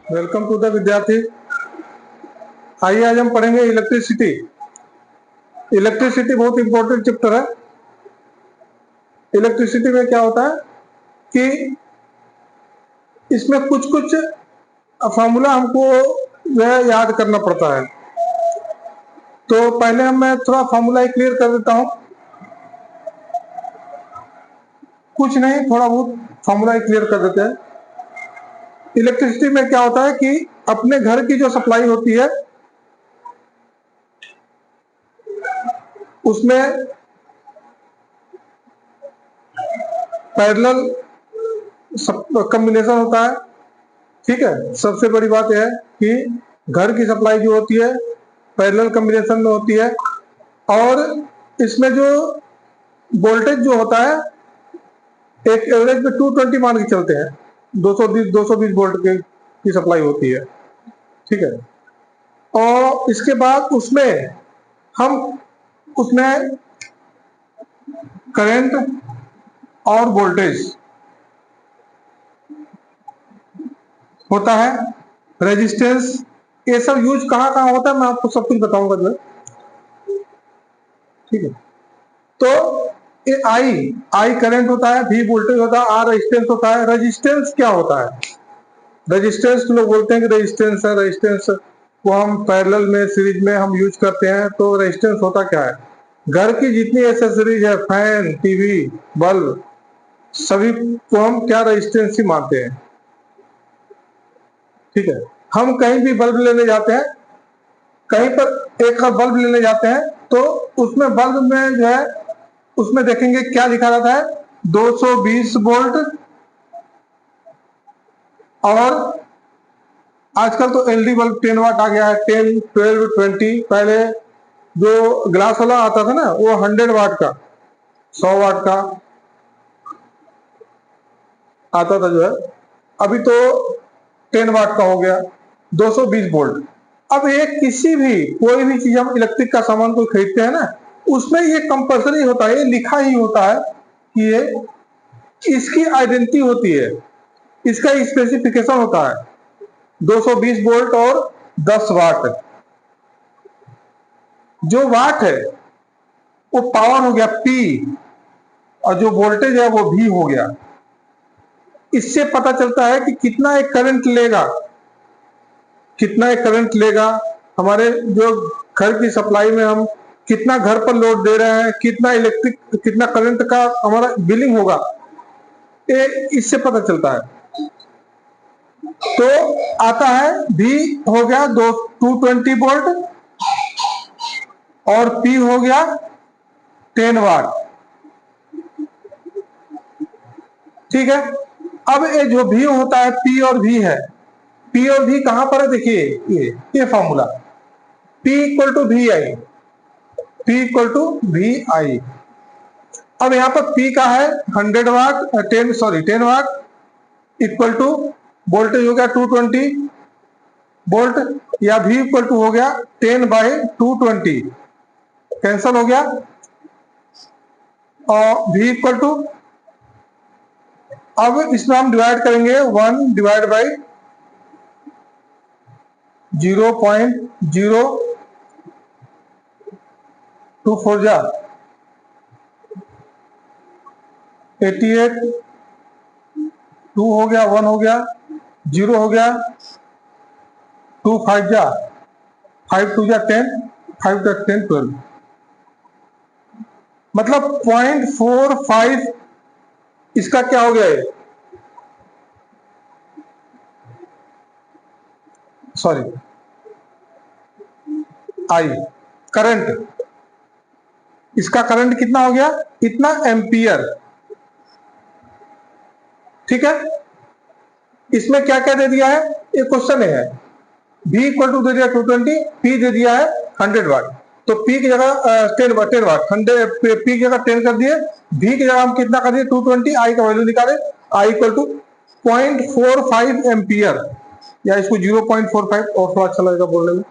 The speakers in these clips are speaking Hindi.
वेलकम टू द विद्यार्थी। आइए आज हम पढ़ेंगे इलेक्ट्रिसिटी। इलेक्ट्रिसिटी बहुत इंपॉर्टेंट चैप्टर है। इलेक्ट्रिसिटी में क्या होता है कि इसमें कुछ कुछ फॉर्मूला हमको वह याद करना पड़ता है। तो पहले मैं थोड़ा फॉर्मूला क्लियर कर देता हूं। कुछ नहीं, थोड़ा बहुत फॉर्मूला क्लियर कर देते हैं। इलेक्ट्रिसिटी में क्या होता है कि अपने घर की जो सप्लाई होती है उसमें पैरेलल कॉम्बिनेशन होता है। ठीक है, सबसे बड़ी बात यह है कि घर की सप्लाई जो होती है पैरेलल कॉम्बिनेशन में होती है, और इसमें जो वोल्टेज जो होता है एक एवरेज में 220 मान के चलते हैं। 220 वोल्ट की सप्लाई होती है। ठीक है, और इसके बाद हम उसमें करंट और वोल्टेज होता है, रेजिस्टेंस, ये सब यूज कहाँ कहाँ होता है मैं आपको सब कुछ बताऊंगा जो है। ठीक है, तो ये आई करंट होता है, V वोल्टेज होता है, R रेजिस्टेंस होता है। रेजिस्टेंस क्या होता है? रेजिस्टेंस लोग बोलते हैं कि रेजिस्टेंस है, रेजिस्टेंस को हम पैरेलल में सीरीज में हम यूज करते हैं। तो रेजिस्टेंस होता क्या है? घर की जितनी एसेसरीज है, फैन, टीवी, बल्ब, सभी को हम क्या रेजिस्टेंस ही मानते हैं। ठीक है, हम कहीं भी बल्ब लेने जाते हैं, कहीं पर एक बल्ब लेने जाते हैं तो उसमें बल्ब में जो है उसमें देखेंगे क्या लिखा रहता है, 220 वोल्ट। और आजकल तो एलईडी बल्ब 10 वाट आ गया है, 10, 12, 20। पहले जो ग्लास वाला आता था ना वो 100 वाट का, 100 वाट का आता था जो है। अभी तो 10 वाट का हो गया, 220 वोल्ट। अब ये किसी भी कोई भी चीज हम इलेक्ट्रिक का सामान कोई खरीदते हैं ना, उसमें ये कंपल्सरी होता है, ये लिखा ही होता है कि ये इसकी आइडेंटिटी होती है, इसका स्पेसिफिकेशन होता है 220 वोल्ट और 10 वाट। जो वाट है वो पावर हो गया P, और जो वोल्टेज है वो V हो गया। इससे पता चलता है कि कितना एक करंट लेगा, कितना एक करंट लेगा। हमारे जो घर की सप्लाई में हम कितना घर पर लोड दे रहे हैं, कितना इलेक्ट्रिक, कितना करंट का हमारा बिलिंग होगा, ये इससे पता चलता है। तो आता है V हो गया 220 वोल्ट और P हो गया 10 वाट। ठीक है, अब ये जो V होता है, P और V है, P और V कहां पर है? देखिए ये formula P equal to V I, P equal to V I. अब यहां पर P का है 100 watt, 10 watt equal to voltage हो गया 220 वोल्ट, या V इक्वल टू हो गया 10/220, कैंसल हो गया। और V इक्वल टू, अब इसमें हम डिवाइड करेंगे 1 डिवाइड बाई 0.024 जा 88, 2 हो गया, 1 हो गया, 0 हो गया, 2 5 जा 5 2 जा 10, 5 जा 10 12, मतलब 0.45 इसका क्या हो गया है, सॉरी आई करंट। इसका करंट कितना हो गया? इतना एम्पियर। ठीक है, इसमें क्या क्या दे दिया है, ये क्वेश्चन है। V इक्वल टू दे दिया 220, P दे दिया है 100 वाट। तो P की जगह 10 वाट, 100 P की जगह 10 कर दिए, V की जगह हम कितना कर दिए 220, I का वैल्यू निकाले, I इक्वल टू 0.45 एम्पियर, या इसको 0.45 और थोड़ा अच्छा लगेगा बोलने में,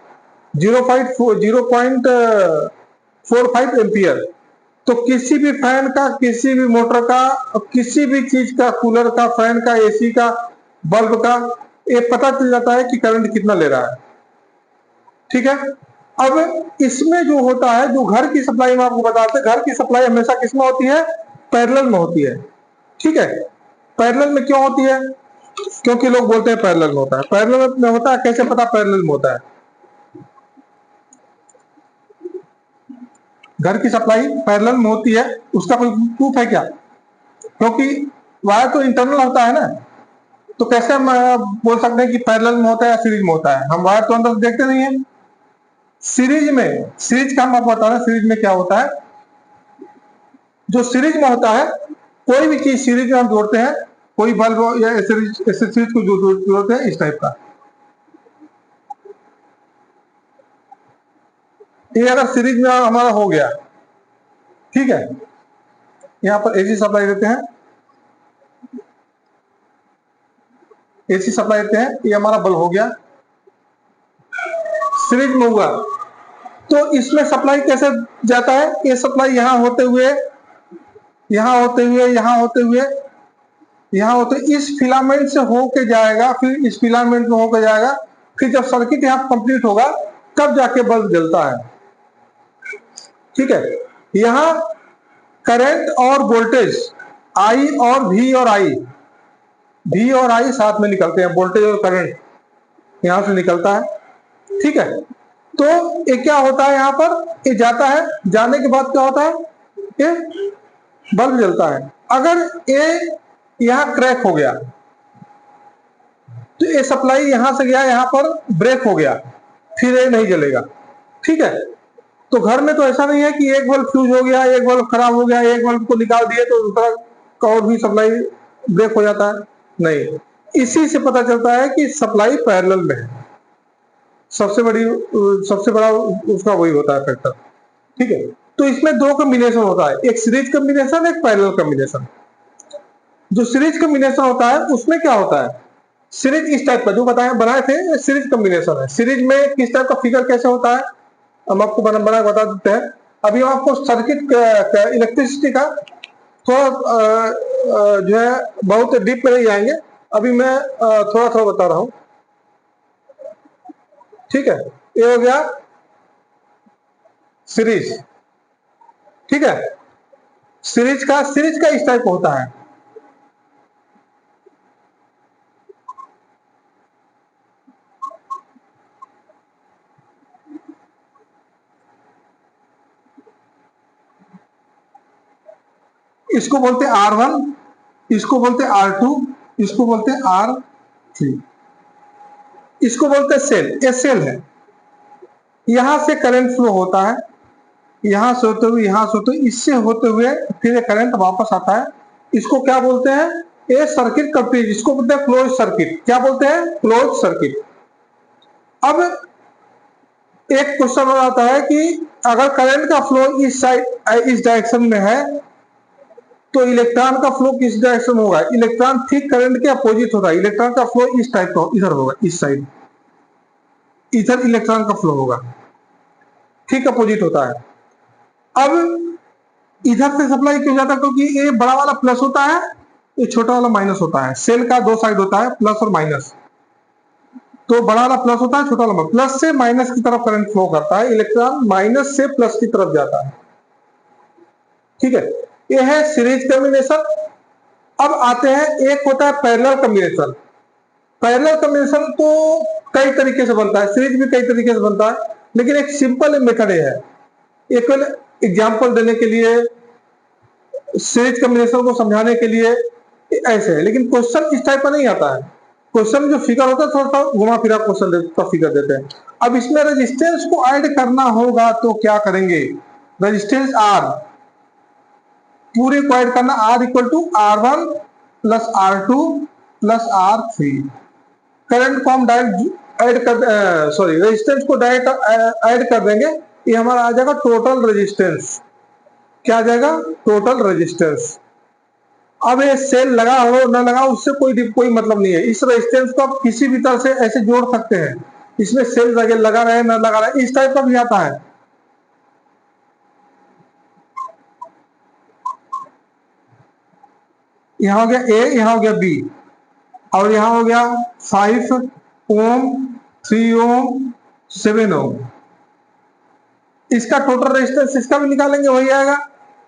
0.45 एम्पियर। तो किसी भी फैन का, किसी भी मोटर का, किसी भी चीज का, कूलर का, फैन का, एसी का, बल्ब का, ये पता चल जाता है कि करंट कितना ले रहा है। ठीक है। अब इसमें जो होता है, जो घर की सप्लाई में आपको बताते हैं, घर की सप्लाई हमेशा किसमें होती है? पैरेलल में होती है। ठीक है। पैरेलल में क्यों होती है? क्योंकि लोग बोलते हैं पैरेलल में होता है। पैरेलल में होता है, कैसे पता पैरेलल में होता है? घर की सप्लाई पैरेलल में होती है, उसका कोई प्रूफ है क्या? क्योंकि वायर तो इंटरनल होता है ना, तो कैसे हम बोल सकते हैं कि पैरेलल में होता है या सीरीज में होता है? हम वायर तो अंदर देखते नहीं है। सीरीज में, सीरीज का हम आपको बता रहे हैं, सीरीज में क्या होता है? जो सीरीज में होता है, कोई भी चीज सीरीज में हम जोड़ते हैं, कोई बल्ब या ऐसे सीरीज को जो जोड़ते हैं इस टाइप का। ये अगर सीरीज में हमारा हो गया, ठीक है, यहां पर एसी सप्लाई देते हैं, एसी सप्लाई देते हैं, ये हमारा बल्ब हो गया, सीरीज में हुआ, तो इसमें सप्लाई कैसे जाता है? ये सप्लाई यहां होते हुए, यहां होते हुए, यहां होते हुए, यहां होते, इस फिलामेंट से होके जाएगा, फिर इस फिलामेंट में होकर जाएगा, फिर जब सर्किट यहां कंप्लीट होगा तब जाके बल्ब जलता है। ठीक है। यहां करंट और वोल्टेज, आई और वी और आई, वी और आई साथ में निकलते हैं, वोल्टेज और करंट यहां से निकलता है। ठीक है। तो ये क्या होता है, यहां पर ये जाता है, जाने के बाद क्या होता है? ये बल्ब जलता है। अगर ये यहां क्रैक हो गया, तो ये सप्लाई यहां से गया, यहां पर ब्रेक हो गया, फिर ये नहीं जलेगा। ठीक है। तो घर में तो ऐसा नहीं है कि एक बल्ब फ्यूज हो गया, एक बल्ब खराब हो गया, एक बल्ब को निकाल दिए तो दूसरा का और भी सप्लाई ब्रेक हो जाता है, नहीं। इसी से पता चलता है कि सप्लाई पैरेलल में है। सबसे बड़ा उसका वही होता है फैक्टर। ठीक है। तो इसमें दो कॉम्बिनेशन होता है, एक सीरीज कॉम्बिनेशन, एक पैरेलल कॉम्बिनेशन। जो सीरीज कॉम्बिनेशन होता है उसमें क्या होता है? सीरीज इस टाइप का जो बताया बनाए थे, सीरीज कॉम्बिनेशन है। सीरीज में किस टाइप का फिगर कैसे होता है हम आपको बना बता देते हैं। अभी हम आपको सर्किट इलेक्ट्रिसिटी का थोड़ा जो है बहुत डीप में नहीं जाएंगे, अभी मैं थोड़ा थोड़ा बता रहा हूं। ठीक है। ये हो गया सीरीज। ठीक है। सीरीज का इस टाइप होता है। इसको बोलते हैं R1, इसको बोलते हैं R2, इसको बोलते हैं R3, इसको बोलते हैं सेल। ये सेल है, यहां से करंट फ्लो होता है, यहां से होते हुए, यहां से होते हुए, इससे होते हुए फिर करंट वापस आता है। इसको क्या बोलते हैं? ये सर्किट कंप्लीट, इसको बोलते हैं क्लोज सर्किट। क्या बोलते हैं? Close circuit. अब एक क्वेश्चन हो जाता है कि अगर करंट का फ्लो इस साइड, इस डायरेक्शन में है, तो इलेक्ट्रॉन का फ्लो किस डायरेक्शन में होगा? इलेक्ट्रॉन ठीक करंट के अपोजिट होगा। इलेक्ट्रॉन का फ्लो इस टाइप का इधर होगा, इस साइड, इधर इलेक्ट्रॉन का फ्लो होगा, ठीक अपोजिट होता है। अब इधर से सप्लाई क्यों जाता है? क्योंकि ये बड़ा वाला प्लस होता है, ये छोटा वाला माइनस होता है। सेल का दो साइड होता है, प्लस और माइनस। तो बड़ा वाला प्लस होता है, छोटा वाला माइनस। प्लस से माइनस की तरफ करंट फ्लो करता है, इलेक्ट्रॉन माइनस से प्लस की तरफ जाता है। ठीक है। ये है सीरीज कॉम्बिनेशन। अब आते हैं, एक होता है पैरेलल कॉम्बिनेशन। पैरेलल कॉम्बिनेशन तो कई तरीके से बनता है, सीरीज भी कई तरीके से बनता है, लेकिन एक सिंपल मेथड है। एक एग्जांपल देने के लिए, सीरीज कॉम्बिनेशन को समझाने के लिए ऐसे है, लेकिन क्वेश्चन इस टाइप का नहीं आता है। क्वेश्चन जो फिगर होता है थोड़ा सा घुमा फिरा क्वेश्चन का फिगर देते हैं। अब इसमें रेजिस्टेंस को ऐड करना होगा तो क्या करेंगे? रेजिस्टेंस आर पूरे को ऐड करना, R equal to R1 plus R2 plus R3। Current को हम डायरेक्ट ऐड कर, सॉरी, रेजिस्टेंस को डायरेक्ट ऐड कर देंगे, ये हमारा आ जाएगा टोटल रेजिस्टेंस। क्या आ जाएगा? Total resistance. अब ये सेल लगा हो ना लगा उससे कोई मतलब नहीं है। इस रेजिस्टेंस को आप किसी भी तरह से ऐसे जोड़ सकते हैं, इसमें सेल लगा रहे ना लगा रहे, इस टाइप का भी आता है। यहाँ हो गया ए, यहाँ हो गया बी, और यहाँ हो गया 5 ओम, 3 ओम, 7 ओम। इसका टोटल रेजिस्टेंस इसका भी निकालेंगे, वही आएगा।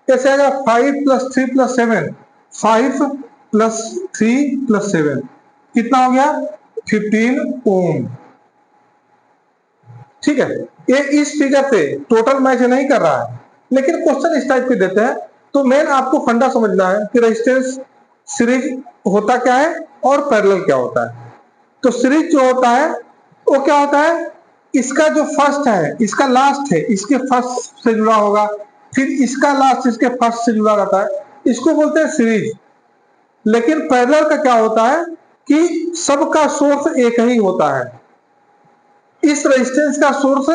कैसे आएगा? 5 + 3 + 7, 5 + 3 + 7 कितना हो गया? 15 ओम। ठीक है, ये इस फिगर से टोटल मैच नहीं कर रहा है, लेकिन क्वेश्चन इस टाइप के देते हैं। तो मेन आपको फंडा समझना है कि रेजिस्टेंस सीरीज होता क्या है और पैरेलल क्या होता है। तो सीरीज जो होता है वो क्या होता है, इसका जो फर्स्ट है इसका लास्ट है इसके फर्स्ट से जुड़ा होगा, फिर इसका लास्ट इसके फर्स्ट से जुड़ा रहता है, इसको बोलते हैं सीरीज। लेकिन पैरेलल का क्या होता है कि सबका सोर्स एक ही होता है। इस रेजिस्टेंस का सोर्स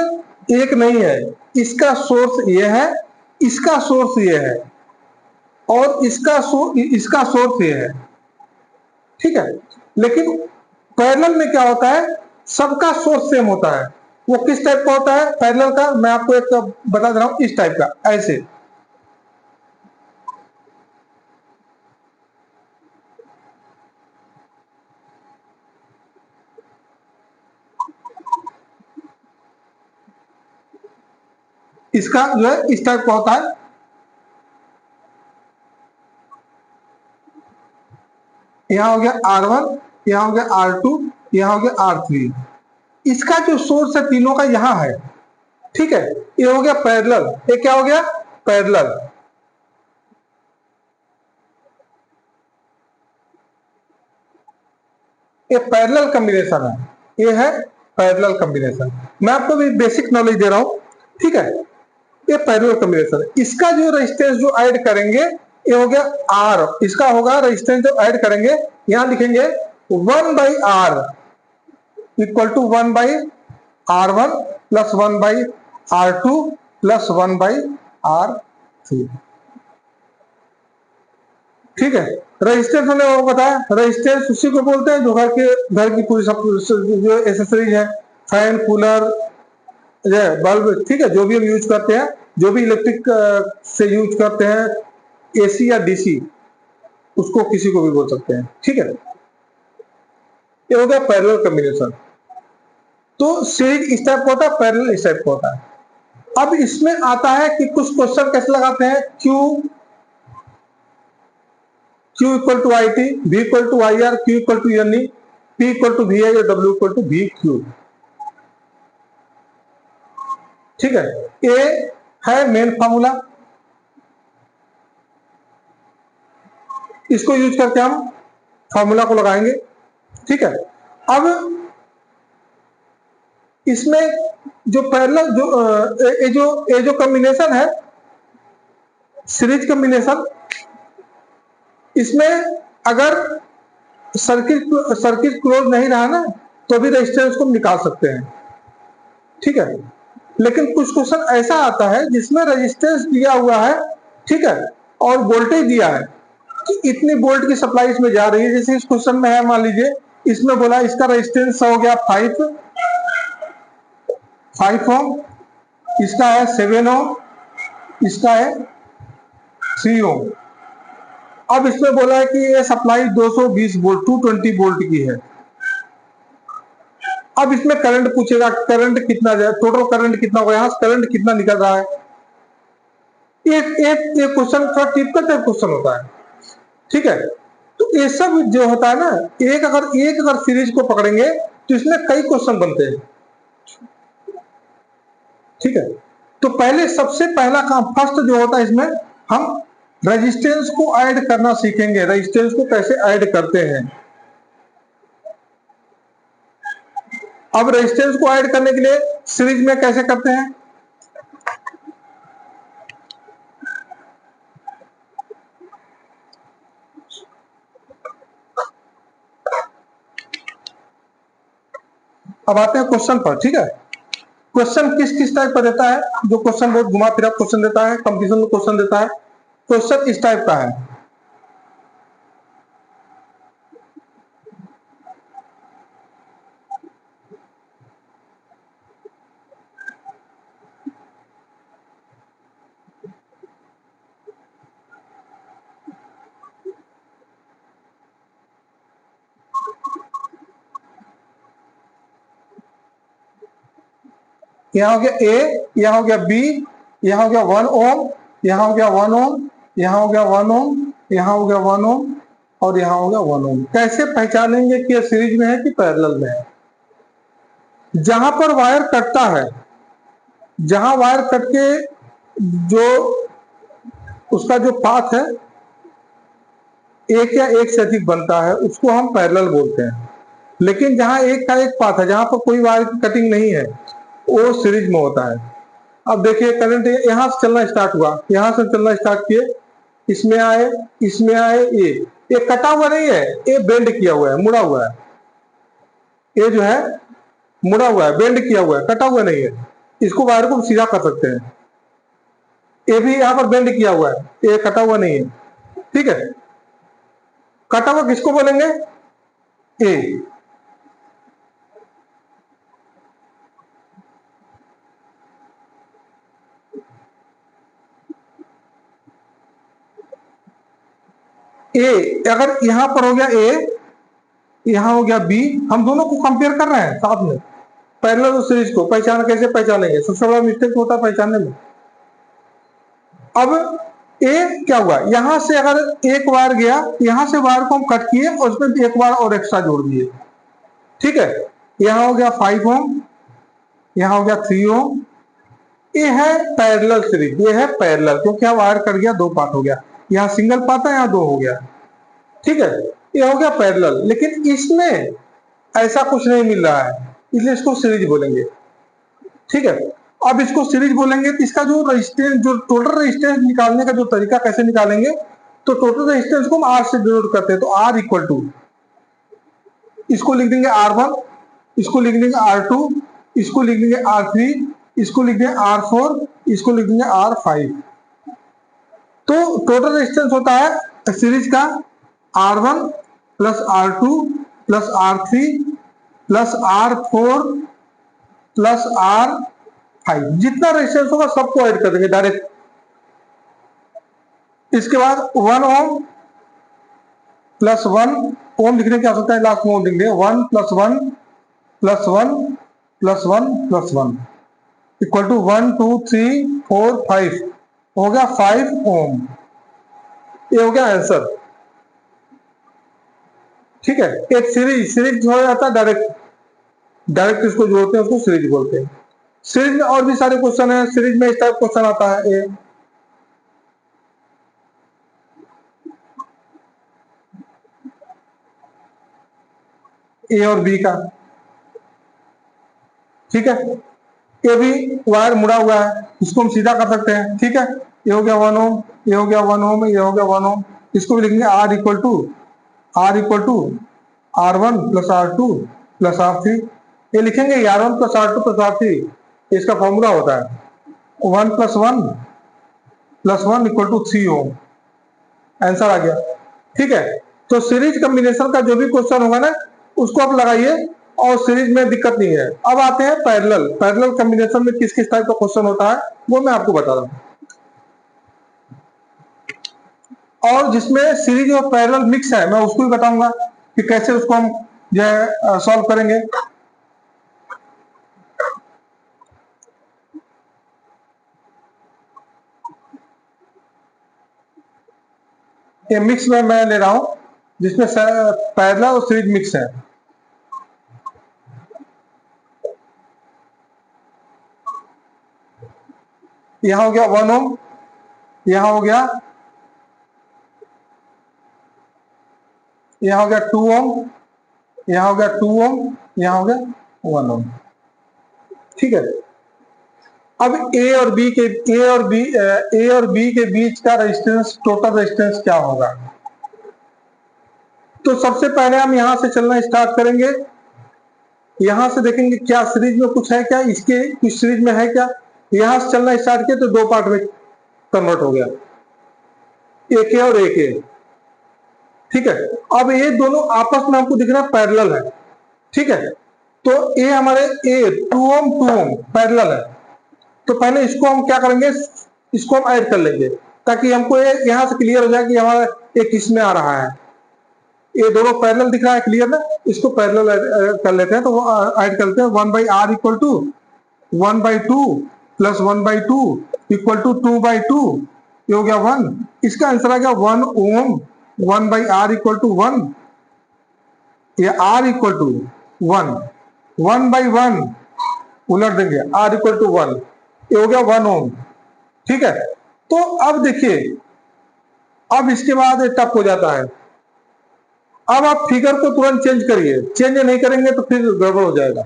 एक नहीं है, इसका सोर्स ये है, इसका सोर्स ये है, और इसका सोर्स ये है। ठीक है, लेकिन पैरेलल में क्या होता है, सबका सोर्स सेम होता है। वो किस टाइप का होता है पैरेलल का, मैं आपको एक बता दे रहा हूं, इस टाइप का, ऐसे। इसका जो है इस टाइप का होता है। यहां हो गया R1, यहां हो गया R2, यहां हो गया R3। इसका जो सोर्स है तीनों का यहां है। ठीक है, ये हो गया पैरेलल। ये क्या हो गया? पैरेलल। ये पैरेलल कॉम्बिनेशन है, ये है पैरेलल कॉम्बिनेशन। मैं आपको भी बेसिक नॉलेज दे रहा हूं। ठीक है, ये पैरेलल कॉम्बिनेशन है। इसका जो रेजिस्टेंस जो ऐड करेंगे ये हो गया आर। इसका होगा रेजिस्टेंस जो ऐड करेंगे, यहां लिखेंगे 1/R equal to 1/R1 plus 1/R2 plus 1/R3। ठीक है, रेजिस्टेंस हमने वो बताया, रेजिस्टेंस उसी को बोलते हैं जो घर की पूरी जो एसेसरीज है, फैन, कूलर, बल्ब, ठीक है, जो भी हम यूज करते हैं, जो भी इलेक्ट्रिक से यूज करते हैं, एसी या डीसी, उसको किसी को भी बोल सकते हैं। ठीक है, ये हो गया पैरेलल कॉम्बिनेशन। तो सीरीज इस टाइप का होता है, पैरेलल इस टाइप का होता है। अब इसमें आता है कि कुछ क्वेश्चन कैसे लगाते हैं, Q equal to I T, V equal to I R, Q equal to N E, P equal to V I और W equal to V Q. ठीक है, ये है मेन फॉर्मूला, इसको यूज करके हम फॉर्मूला को लगाएंगे। ठीक है, अब इसमें जो पैरेलल जो कॉम्बिनेशन है, सीरीज कॉम्बिनेशन, इसमें अगर सर्किट सर्किट क्लोज नहीं रहा ना, तो भी रेजिस्टेंस को निकाल सकते हैं। ठीक है, लेकिन कुछ क्वेश्चन ऐसा आता है जिसमें रेजिस्टेंस दिया हुआ है, ठीक है, और वोल्टेज दिया है कि इतनी वोल्ट की सप्लाई इसमें जा रही है। जैसे इस क्वेश्चन में है, मान लीजिए इसमें बोला इसका रेजिस्टेंस हो गया 5 ओम, इसका है 7 ओम, इसका है 3 ओम। अब इसमें बोला है कि ये सप्लाई 220 वोल्ट 220 वोल्ट की है। अब इसमें करंट पूछेगा, करंट कितना जाए, टोटल करंट कितना होगा, यहां करंट कितना निकल रहा है। एक क्वेश्चन थोड़ा टिपिकल टाइप क्वेश्चन होता है। ठीक है, तो ये सब जो होता है ना, एक अगर सीरीज को पकड़ेंगे तो इसमें कई क्वेश्चन बनते हैं। ठीक है, तो पहले सबसे पहला काम फर्स्ट जो होता है इसमें, हम रेजिस्टेंस को ऐड करना सीखेंगे। रेजिस्टेंस को कैसे ऐड करते हैं। अब रेजिस्टेंस को ऐड करने के लिए सीरीज में कैसे करते हैं, अब आते हैं क्वेश्चन पर। ठीक है, क्वेश्चन किस किस टाइप का देता है, जो क्वेश्चन बहुत घुमा फिरा क्वेश्चन देता है, कंपटीशन क्वेश्चन देता है। क्वेश्चन इस टाइप का है, यहाँ हो गया ए, यहाँ हो गया बी, यहाँ हो गया 1 ओम, यहाँ हो गया 1 ओम, यहाँ हो गया 1 ओम, यहाँ हो गया 1 ओम और यहाँ हो गया 1 ओम। कैसे पहचानेंगे कि सीरीज में है कि पैरेलल में है? जहां पर वायर कटता है, जहां वायर कट के जो उसका जो पाथ है एक या एक से अधिक बनता है उसको हम पैरेलल बोलते हैं। लेकिन जहां एक का एक पाथ है, जहां पर कोई वायर की कटिंग नहीं है, वो सीरीज में होता है। अब देखिए करंट यहां से चलना स्टार्ट हुआ, यहां से चलना स्टार्ट किए, इसमें आए, इसमें आए, ये कटा हुआ नहीं है, ये बेंड किया हुआ है, मुड़ा हुआ है। ये जो है मुड़ा हुआ है, बेंड किया हुआ है, कटा हुआ नहीं है। इसको वायर को सीधा कर सकते हैं। ये भी यहां पर बेंड किया हुआ है, ये कटा हुआ नहीं है। ठीक है, कटा हुआ किसको बोलेंगे? ए। ए अगर यहां पर हो गया ए, यहां हो गया बी, हम दोनों को कंपेयर कर रहे हैं साथ में, पैरेलल सीरीज को पहचान कैसे पहचानेंगे? सबसे बड़ा मिस्टेक होता है पहचानने में। अब ए क्या हुआ, यहां से अगर एक वायर गया, यहां से वायर को हम कट किए और उसमें एक वायर और एक्स्ट्रा जोड़ दिए। ठीक है, यहां हो गया 5 ओम, यहां हो गया 3 ओम। ये है पैरेलल सीरीज, ये है पैरेलल, क्योंकि यहां वायर कट गया, दो पार्ट हो गया। यहां सिंगल पार्ट है, यहां दो हो गया। ठीक है, ये हो गया पैरेलल। लेकिन इसमें ऐसा कुछ नहीं मिल रहा है, इसलिए इसको सीरीज बोलेंगे। ठीक है, अब इसको सीरीज बोलेंगे तो इसका जो रेजिस्टेंस, जो टोटल रेजिस्टेंस निकालने का जो तरीका कैसे निकालेंगे, तो टोटल रेजिस्टेंस को हम आर से डिनोट करते हैं। तो आर इक्वल टू, इसको लिख देंगे R1, इसको लिख देंगे R2, इसको लिख देंगे R3, इसको लिख देंगे R4, इसको लिख देंगे R5। तो टोटल रेजिस्टेंस होता है सीरीज का R1 plus R2 plus R3 plus R4 plus R5। जितना रेजिस्टेंस होगा सबको ऐड कर देंगे डायरेक्ट। इसके बाद 1 ओम प्लस 1 ओम लिखने की आवश्यकता है, लास्ट में ओम लिख देंगे। 1 plus 1 plus 1 plus 1 plus 1 equal to 1 2 3 4 5, हो गया 5 ओम। ये हो गया आंसर। ठीक है, एक सीरीज जो जाता है डायरेक्ट इसको जोड़ते हैं, उसको सीरीज बोलते हैं। सीरीज में और भी सारे क्वेश्चन है, सीरीज में इस टाइप क्वेश्चन आता है। ए और बी का। ठीक है, ये भी वायर मुड़ा हुआ है, इसको हम सीधा कर सकते हैं। ठीक है, ये हो गया 1 ओम, ये हो गया 1 ओम, ये हो गया 1 ओम। इसको भी लिखेंगे R equal to R1 plus R2 plus R3। ये लिखेंगे R1 plus R2 plus R3, इसका फॉर्मूला होता है 1 plus 1 plus 1 equal to 3 ohm. Answer आ गया। ठीक है, तो सीरीज कॉम्बिनेशन का जो भी क्वेश्चन होगा ना, उसको आप लगाइए और सीरीज में दिक्कत नहीं है। अब आते हैं पैरेलल कॉम्बिनेशन में किस किस टाइप का क्वेश्चन होता है, वो मैं आपको बता रहा हूं। और जिसमें सीरीज और पैरेलल मिक्स है, मैं उसको भी बताऊंगा कि कैसे उसको हम जो है सॉल्व करेंगे। ये मिक्स में मैं ले रहा हूं, जिसमें पैरेलल और सीरीज मिक्स है। यहां हो गया 1 ओम, यहां हो गया 2 ओम, यहां हो गया 2 ओम, यहां हो गया 1 ओम। ठीक है, अब ए और बी के बीच का रेजिस्टेंस, टोटल रेजिस्टेंस क्या होगा? तो सबसे पहले हम यहां से चलना स्टार्ट करेंगे। यहां से देखेंगे क्या सीरीज में कुछ है क्या, इसके कुछ सीरीज में है क्या। यहां से चलना स्टार्ट किया तो दो पार्ट में कन्वर्ट हो गया, एक ए और एक ए। ठीक है, अब ये दोनों आपस में हमको दिख रहा है पैरेलल है। ठीक है, तो ए हमारे ए 2 ओम पैरेलल है। तो पहले इसको हम क्या करेंगे, इसको हम ऐड कर लेंगे, ताकि हमको ये यहां से क्लियर हो जाए कि हमारा एक किस में आ रहा है। ये दोनों पैरेलल दिख रहा है, क्लियर ना? इसको पैरेलल कर लेते हैं, तो ऐड करते हैं 1 by R equal to 1/2 plus 1/2 equal to 2/2, ये हो गया 1। इसका आंसर आ गया 1 ओम। 1/R इक्वल टू 1, ये R इक्वल टू 1। 1/1 उलट देंगे, R इक्वल टू 1, ये हो गया 1 ओम। ठीक है, तो अब देखिए, अब इसके बाद ये टफ हो जाता है। अब आप फिगर को तुरंत चेंज करिए, चेंज नहीं करेंगे तो फिर गड़बड़ हो जाएगा,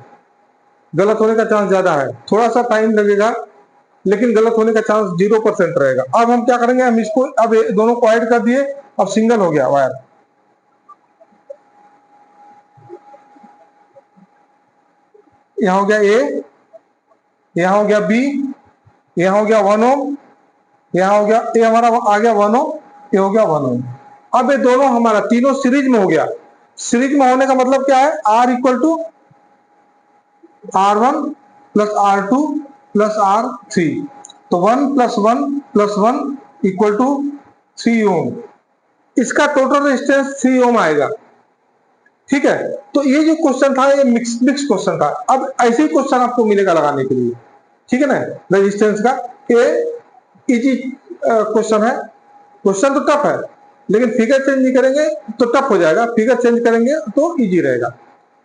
गलत होने का चांस ज्यादा है। थोड़ा सा टाइम लगेगा लेकिन गलत होने का चांस 0% रहेगा। अब हम क्या करेंगे, हम इसको अब दोनों को ऐड कर दिए, अब सिंगल हो गया वायर। यहां हो गया ए, यहां हो गया बी, यहां हो गया 1 ओम, यहां हो गया ये हमारा आ गया 1 ओम, ये हो गया 1 ओम। अब ये दोनों हमारा तीनों सीरीज में हो गया। सीरीज में होने का मतलब क्या है, R equal to R1 plus R2 plus R3, तो 1 plus 1 plus 1 equal to 3 ohm. इसका टोटल रेजिस्टेंस 3 ओम आएगा। ठीक है, तो ये जो क्वेश्चन था ये मिक्स क्वेश्चन था। अब ऐसे ही क्वेश्चन आपको मिलेगा लगाने के लिए, ठीक है ना, रेजिस्टेंस का। ये इजी क्वेश्चन है, क्वेश्चन तो टफ है लेकिन फिगर चेंज नहीं करेंगे तो टफ हो जाएगा, फिगर चेंज करेंगे तो इजी रहेगा।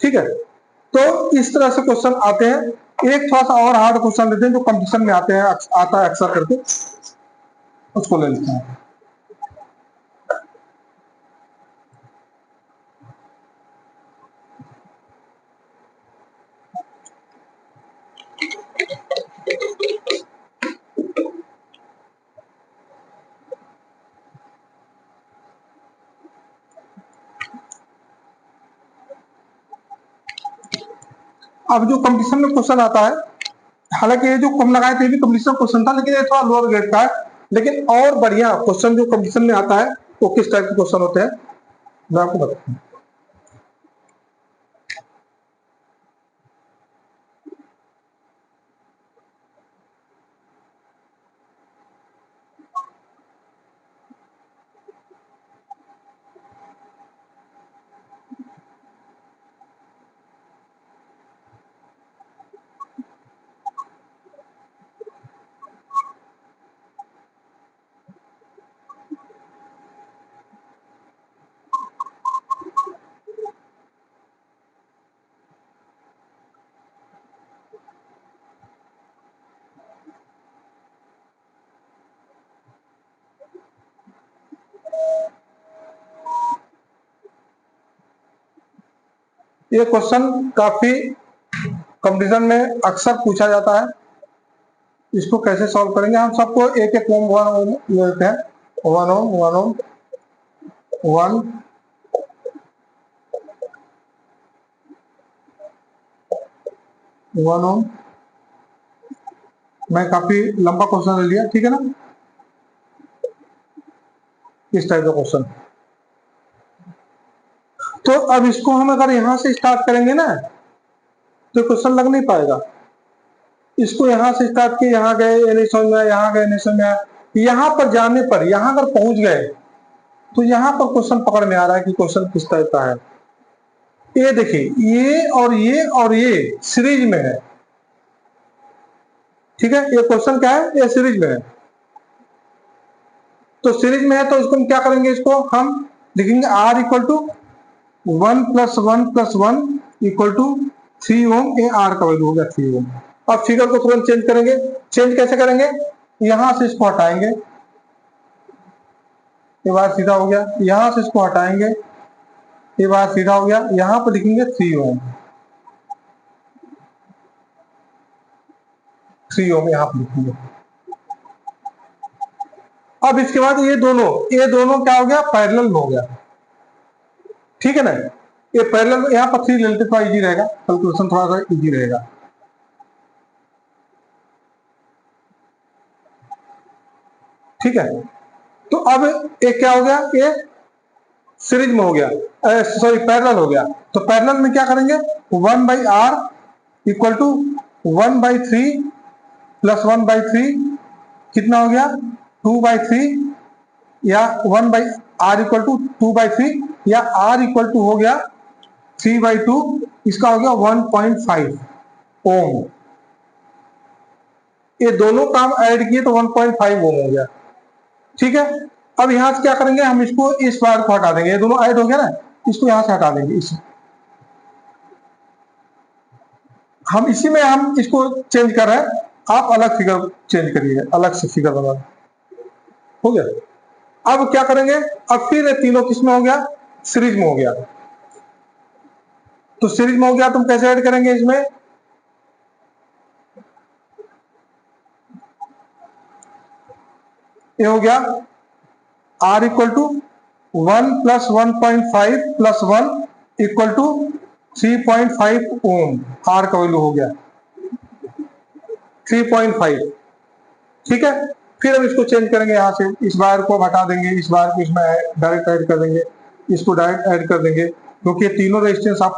ठीक है, तो इस तरह से क्वेश्चन आते हैं। एक थोड़ा सा और हार्ड क्वेश्चन लेते हैं जो कंपटीशन में आते हैं, आता है अक्सर करके, उसको ले लेते हैं। अब जो कंपटीशन में क्वेश्चन आता है, हालांकि ये जो कम लगाए थे भी कंपटीशन क्वेश्चन था लेकिन ये थोड़ा लोअर ग्रेड का है, लेकिन और बढ़िया क्वेश्चन जो कंपटीशन में आता है वो किस टाइप के क्वेश्चन होते हैं मैं आपको बताता हूँ। ये क्वेश्चन काफी कंपटीशन में अक्सर पूछा जाता है। इसको कैसे सॉल्व करेंगे, हम सबको एक एक ओम 1 ओम लेते हैं। 1 ओम 1 ओम 1 1 ओम। मैं काफी लंबा क्वेश्चन ले लिया, ठीक है ना, इस टाइप का क्वेश्चन। तो अब इसको हम अगर यहां से स्टार्ट करेंगे ना तो क्वेश्चन लग नहीं पाएगा। इसको यहां से स्टार्ट किए, यहाँ गए ये नहीं समझ में आया, यहाँ गए नहीं समझ में आया, यहाँ पर जाने पर यहाँ अगर पहुंच गए तो यहाँ पर क्वेश्चन पकड़ में आ रहा है कि क्वेश्चन किस टाइप का है। ये देखिए, ये और ये और ये सीरीज में है। ठीक है, ये क्वेश्चन क्या है, ये सीरीज में है। तो सीरीज में है तो इसको हम क्या करेंगे, इसको हम लिखेंगे R equal to 1 plus 1 plus 1 equal to 3 ohm. ये R का वैल्यू हो गया 3 ओम। अब फिगर को तुरंत चेंज करेंगे। चेंज कैसे करेंगे, यहां से इसको हटाएंगे, ये बार सीधा हो गया, यहां से इसको हटाएंगे, ये बार सीधा हो गया, यहां पर लिखेंगे 3 ओम। 3 ओम यहां पर लिखेंगे। अब इसके बाद ये दोनों क्या हो गया, पैरेलल में हो गया। ठीक है ना, ये पैरेलल, यहां पर 3 ले लेते, थोड़ा इजी रहेगा, कैलकुलेशन थोड़ा सा इजी रहेगा। ठीक है, तो अब ये क्या हो गया, ये सीरीज में हो गया, सॉरी पैरेलल हो गया। तो पैरेलल में क्या करेंगे, 1/R इक्वल टू 1/3 प्लस 1/3 कितना हो गया, 2/3, या 1/R इक्वल टू 2/3, या R इक्वल टू हो गया 3/2, इसका हो गया 1.5 ओम। ये दोनों काम ऐड किए तो 1.5 ओम हो गया। ठीक है, अब यहां से क्या करेंगे, हम इसको इस वायर को हटा देंगे, ये दोनों ऐड हो गया ना, इसको यहां से हटा देंगे। हम इसी में हम इसको चेंज कर रहे हैं, आप अलग फिगर चेंज करिएगा, अलग से फिगर बना। हो गया। अब क्या करेंगे, अब फिर तीनों किस में हो गया, सीरीज में हो गया। तो सीरीज में हो गया तो हम कैसे ऐड करेंगे इसमें, ये हो गया R equal to 1 plus 1.5 plus 1 equal to 3.5 ohm. R का वैल्यू हो गया 3.5। ठीक है, फिर हम इसको चेंज करेंगे, यहां से इस वायर को हटा देंगे, इस वायर को इसमें डायरेक्ट ऐड कर देंगे, इसको डायरेक्ट ऐड कर देंगे, क्योंकि तीनों रेजिस्टेंस आप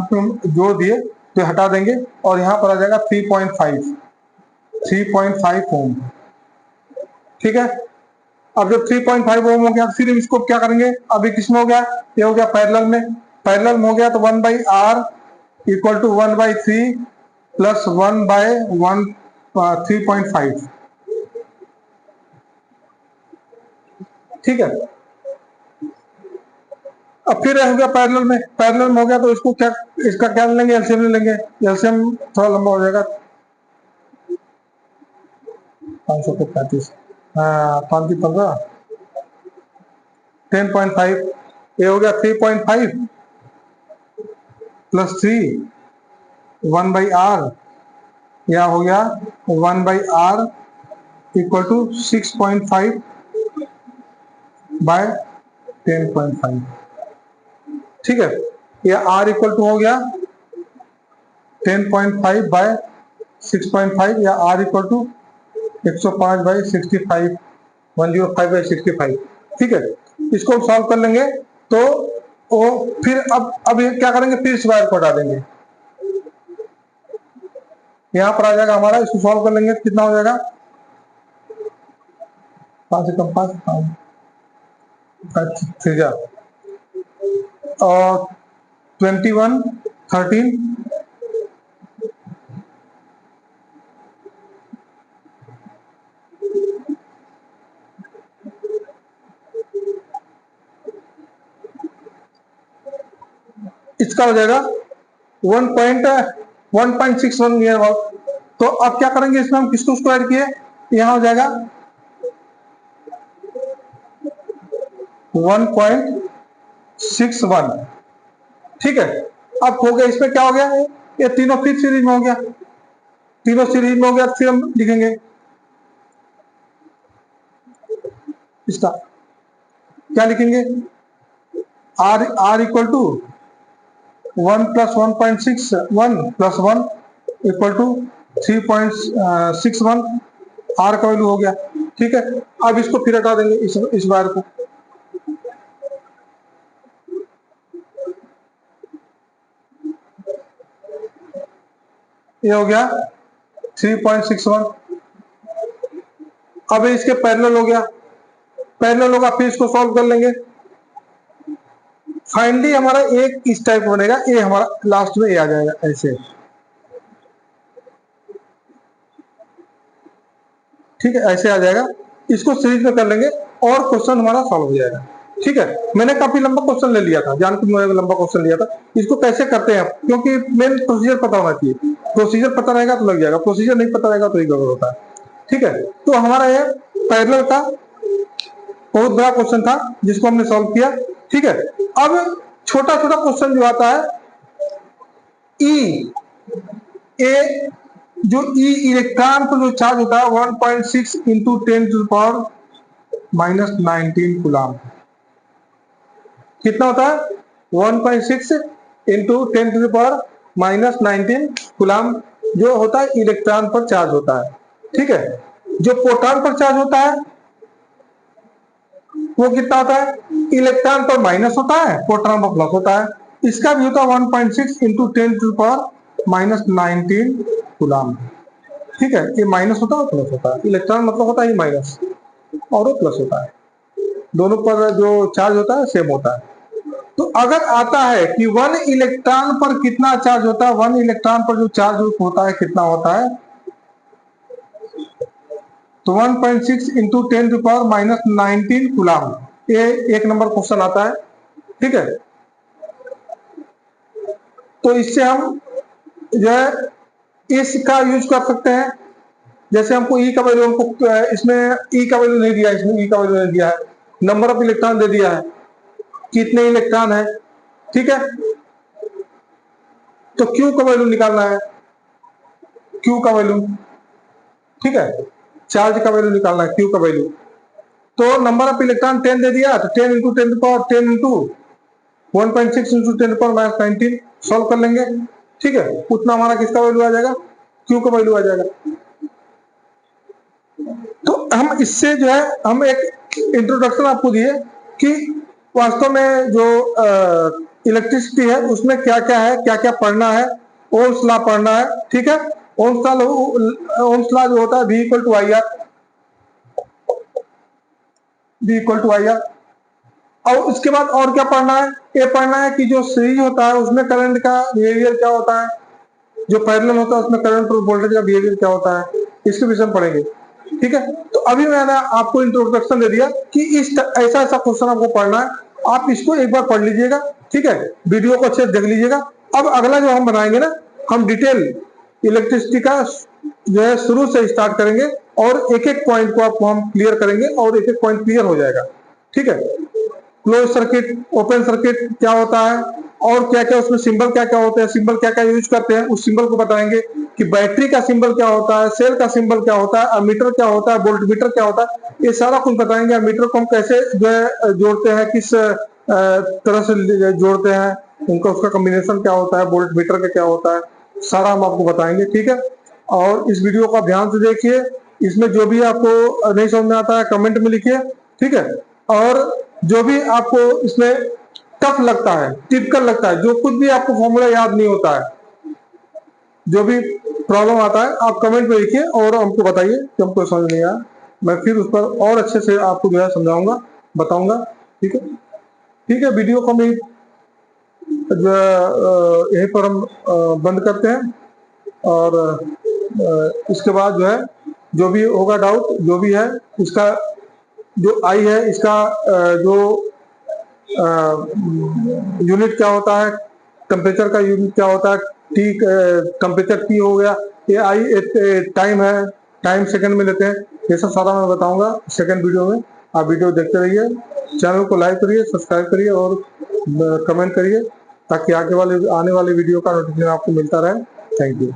जोड़ दिए तो हटा देंगे और यहां पर आ जाएगा 3.5 ओम। ठीक है, अब जब 3.5 ओम हो गया फिर हम इसको क्या करेंगे, अभी किसमें हो गया, ये हो गया पैरेलल में। पैरेलल में हो गया तो 1/R इक्वल टू 1/3 प्लस 1/1 3.5। ठीक है, अब फिर हो गया पैरेलल में, पैरेलल में हो गया तो इसको क्या, इसका क्या लेंगे, एलसीएम ले लेंगे। एलसीएम थोड़ा लंबा हो जाएगा, 535, हाँ 515 10.5, ये हो गया 3.5 प्लस 3 1/R, या हो गया 1/R इक्वल टू 6.5 बाय 10.5। ठीक है, ये R इक्वल टू हो गया 10.5 बाय 6.5, या R इक्वल टू 105/65, 105/65। ठीक है, इसको हम सॉल्व कर लेंगे तो वो फिर अब ये क्या करेंगे, फिर इस वायर को हटा देंगे, यहां पर आ जाएगा हमारा, इसको सॉल्व कर लेंगे तो कितना हो जाएगा, 5 से कम 5 और 21 13 इसका हो जाएगा 1.61 नियर अबाउट। तो अब क्या करेंगे, इसमें हम किसको स्क्वायर किए, यहां हो जाएगा 1.61। ठीक है, अब हो गया, इसमें क्या हो गया, ये तीनों फिर सीरीज में हो गया, तीनों सीरीज में हो गया, फिर हम लिखेंगे इसका, क्या लिखेंगे, R equal to 1 plus 1.61 plus 1 equal to 3.61, R का वैल्यू हो गया। ठीक है, अब इसको फिर हटा देंगे, इस वायर को, ये हो गया 3.61। अब इसके पैरेलल हो गया, पैरेलल होगा, फिर इसको सॉल्व कर लेंगे। फाइनली हमारा एक इस टाइप बनेगा, ये हमारा लास्ट में ये आ जाएगा ऐसे। ठीक है, ऐसे आ जाएगा, इसको सीरीज में कर लेंगे और क्वेश्चन हमारा सॉल्व हो जाएगा। ठीक है, मैंने काफी लंबा क्वेश्चन ले लिया था, जानकर मैंने लंबा क्वेश्चन लिया था। इसको कैसे करते हैं, क्योंकि मेन प्रोसीजर पता होना चाहिए, प्रोसीजर पता रहेगा तो लग जाएगा, प्रोसीजर नहीं पता रहेगा तो ही गड़बड़ होता है। ठीक है, तो हमारा ये पैरेलल का बहुत बड़ा क्वेश्चन था जिसको हमने सॉल्व किया। ठीक है, अब छोटा छोटा क्वेश्चन जो आता है, ई ए जो ई इलेक्ट्रॉन पर जो चार्ज होता है 1.6 इंटू 10⁻⁻19 कूलम, कितना होता है, 1.6 इंटू 10⁻⁻19 कूलम जो होता है इलेक्ट्रॉन पर चार्ज होता है। ठीक है, जो प्रोटॉन पर चार्ज होता है वो कितना होता है, इलेक्ट्रॉन पर माइनस होता है, प्रोटॉन पर प्लस होता है। इसका भी होता है 1.6 इंटू 10⁻⁻19 कूलम। ठीक है, ये माइनस होता है प्लस होता है, इलेक्ट्रॉन मतलब होता है माइनस और वो प्लस होता है, दोनों पर जो चार्ज होता है सेम होता है। तो अगर आता है कि 1 इलेक्ट्रॉन पर कितना चार्ज होता है, 1 इलेक्ट्रॉन पर जो चार्ज होता है कितना होता है, तो 1.6 इंटू 10⁻⁻19 कूलम, ये 1 नंबर क्वेश्चन आता है। ठीक है, तो इससे हम जो है इसका यूज कर सकते हैं। जैसे हमको ई का वैल्यू, हमको इसमें ई का वैल्यू नहीं दिया है, इसमें ई का वैल्यू नहीं दिया है, नंबर ऑफ इलेक्ट्रॉन दे दिया है, कितने इलेक्ट्रॉन है। ठीक है, तो क्यू का वैल्यू निकालना है, क्यू का वैल्यू। ठीक है, चार्ज का वैल्यू निकालना है, क्यू का वैल्यू। तो नंबर ऑफ इलेक्ट्रॉन 10 दे दिया, तो 10 इंटू 10 इंटू 1.6 इंटू 10⁻19 सॉल्व कर लेंगे। ठीक है, उतना हमारा किसका वैल्यू आ जाएगा, क्यू का वैल्यू आ जाएगा। तो हम इससे जो है, हम एक इंट्रोडक्शन आपको दिए कि वास्तव में जो इलेक्ट्रिसिटी है उसमें क्या क्या है, क्या क्या पढ़ना है। ओम्स लॉ पढ़ना है। ठीक है, ओम्स लॉ जो होता है V equal to I R. और उसके बाद और क्या पढ़ना है, ये पढ़ना है कि जो सीरीज होता है उसमें करंट का बिहेवियर क्या होता है, जो पैरेलल होता है उसमें करंट और वोल्टेज का बिहेवियर क्या होता है, इसके विषय में पढ़ेंगे। ठीक है, तो अभी मैंने आपको इंट्रोडक्शन दे दिया कि इस ऐसा ऐसा क्वेश्चन आपको पढ़ना है, आप इसको एक बार पढ़ लीजिएगा। ठीक है, वीडियो को अच्छे से देख लीजिएगा। अब अगला जो हम बनाएंगे ना, हम डिटेल इलेक्ट्रिसिटी का जो है शुरू से स्टार्ट करेंगे और एक एक पॉइंट को आपको हम क्लियर करेंगे और एक एक पॉइंट क्लियर हो जाएगा। ठीक है, क्लोज सर्किट, ओपन सर्किट क्या होता है और क्या क्या उसमें सिंबल क्या क्या होते हैं, सिंबल क्या क्या यूज करते हैं, उस सिंबल को बताएंगे कि बैटरी का सिंबल क्या होता है, सेल का सिंबल क्या होता है, अमीटर क्या होता है, वोल्ट मीटर क्या होता है, ये सारा कुछ बताएंगे। अमीटर को हम कैसे जो है जोड़ते हैं, किस तरह से जोड़ते हैं, उनका उसका कॉम्बिनेशन क्या होता है, वोल्ट मीटर का क्या होता है, सारा हम आपको बताएंगे। ठीक है, और इस वीडियो को आप ध्यान से देखिए, इसमें जो भी आपको नहीं समझ में आता है कमेंट में लिखिए। ठीक है, और जो भी आपको इसमें टफ लगता है, टिपिकल लगता है, जो कुछ भी आपको फॉर्मूला याद नहीं होता है, जो भी प्रॉब्लम आता है, आप कमेंट में लिखिए और हमको बताइए कि हमको समझ नहीं आया। मैं फिर उस पर और अच्छे से आपको जो है समझाऊंगा, बताऊंगा। ठीक है, ठीक है, वीडियो को हम जो यहीं पर हम बंद करते हैं और इसके बाद जो है जो भी होगा डाउट, जो भी है इसका जो आई है, इसका जो यूनिट क्या होता है, टेम्परेचर का यूनिट क्या होता है, टी टेम्परेचर टी हो गया, ये आई टाइम है, टाइम सेकंड में लेते हैं, ये सब सारा मैं बताऊंगा सेकंड वीडियो में। आप वीडियो देखते रहिए, चैनल को लाइक करिए, सब्सक्राइब करिए और कमेंट करिए ताकि आने वाले वीडियो का नोटिफिकेशन आपको मिलता रहे। Thank you.